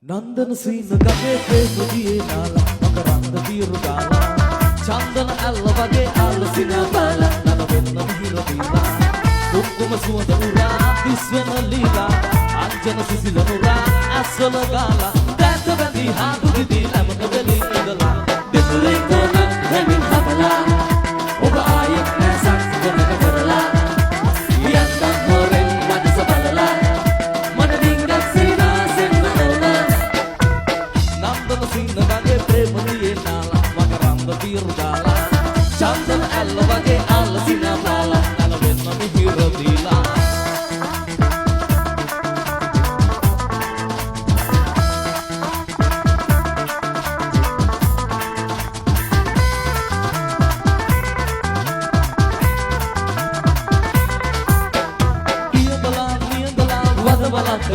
නන්දන සීන ගගේ ප්‍රේමදියේ නාලා මකරන්ද බීරු ගාලා චන්දන ඇල්ල වගේ ආලසිනා බාලා නන වෙන්න මිහිර දීලා කුක්කුම සුවඳ උරා දිස්වෙන ලීලා අංජන සිසිල නුරා ඇස්වල ගාලා දැත බැඳී හාතු දිදී ලැබක වෙලී ඉඳලා දෙතුලේ කොනක් හැමින් හබලා ඔබ ආයෙත් නැසක් ගොනක කරලා යන්තම් හොරෙන් මනස බලලා මන ඩිංගක් සිනාසෙන් නඩවලා නන්දන සීන වගේ ප්‍රේමදියේ නාලා මකරන්ද බීරු ගාලා චන්දන ඇල්ල වගේ ආලසිනා බාලා නන වෙන්න මිහිර දීලා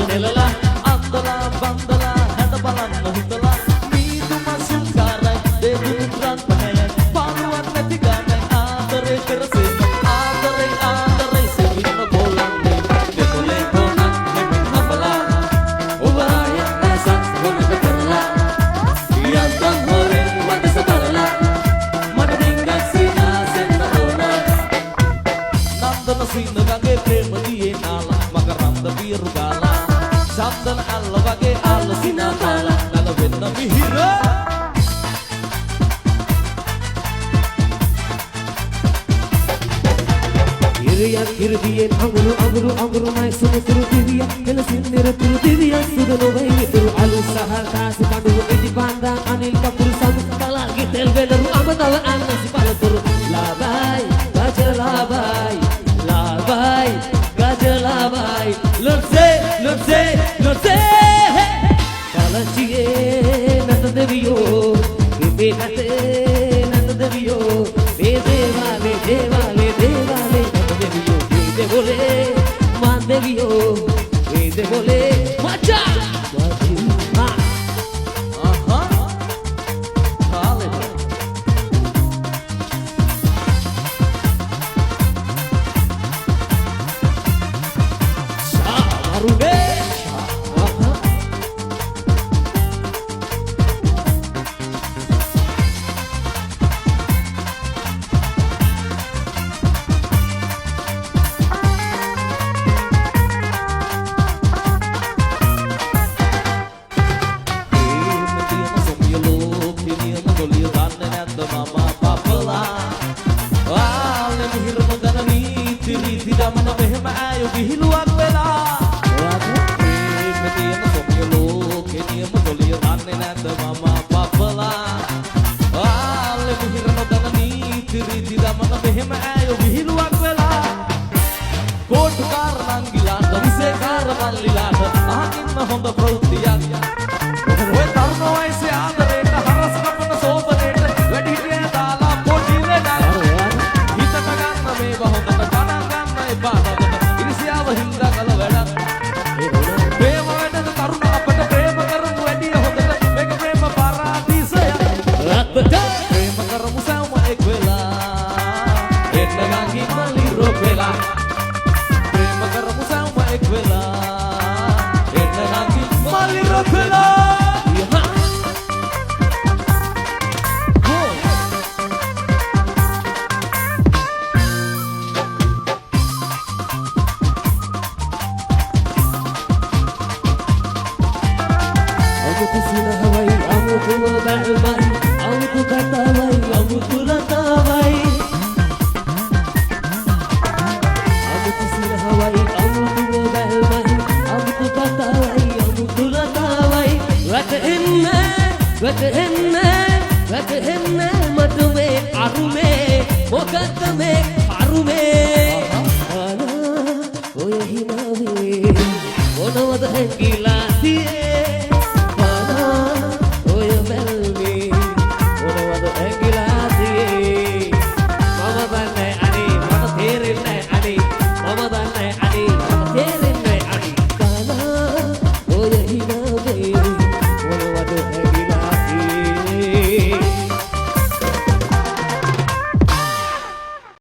Nelela, andala, bandala, hada balanna hudala. Meedu masukarai, dedu utran panaya. Paluan nati ganai, aadare kerase, aadare sevinna bolanne. Dekule konak hemin hapala, ubaya nasak gonaka karala. Yantam horen madasa balala, madinga sina senna dona. Nandana sina gange premadiye nala, makaranda biru gala. Chandana ඇල්ල වගේ ආලසිනා බාලා නල වෙන්න මිහිර ඉරියක් ඉරදියෙන් අඟුරු අඟුරු අඟුරු මයි සුමුතුරු දිවිය එලසින් නිරතුරු දිවිය සුදු නොවේ විතුරු අලු සහ කාසි කඩුව ඉදි බන්දා අනිල් කපුරු සමු කලාගේ තෙල් වෙලරු අමතව අන්නසි පළතුරු ලාබයි ගජලාබයි ලාබයි ගජලාබයි Lutse Kalanchiye nata deviyo Gibe nate nata deviyo Devale nata deviyo Vede bole man deviyo Vede bole macha Aha Hale Arube Hiluak wela Preme tiyan somya loke niyam doliya danne නැද්ද mama papala ආලෙ මිහිරන දන නීති රීති දමන මෙහෙම ඈයෝ විහිළුවක් වෙලා කෝටු කාරණංගිලාට විසේකාර මල්ලිලාට අහකින්න හොඳ ප්‍රවෘත්තියක් ඔය තරුණ වයසේ ආදරේට හරස් කපන සෝබනේට වැඩි හිටිය දාලා පොඩි වෙලා හිතට ගන්න මේවා හොඳට ගණන් ගන්න එපා හින්දා කල වැඩක් ප්‍රේම වැඩද තරුණ අපට ප්‍රේම කරමු වැඩි හොඳට මේක ප්‍රේම පරාදීසයක් ප්‍රේම කරමු සෑම එක් වෙලා එන්න ගංගි මල්ලි රොක් වෙලා ප්‍රේම කරමු සෑම එක් වෙලා එන්න ගංගි මල්ලි රොක් වෙලා වැටෙන්නේ මට මේ අරුමේ මොකක්ද මේ අරුමේ ඔය හිනාවේ මොනවද හැංගිලා තියේ ඔය මැල්මේ මොනවද හැංගිලා තියේ මම දන්නේ අනේ මට තේරෙන්නේ අනේ මම දන්නේ අනේ මට තේරෙන්නේ අනේ ඔය හිනා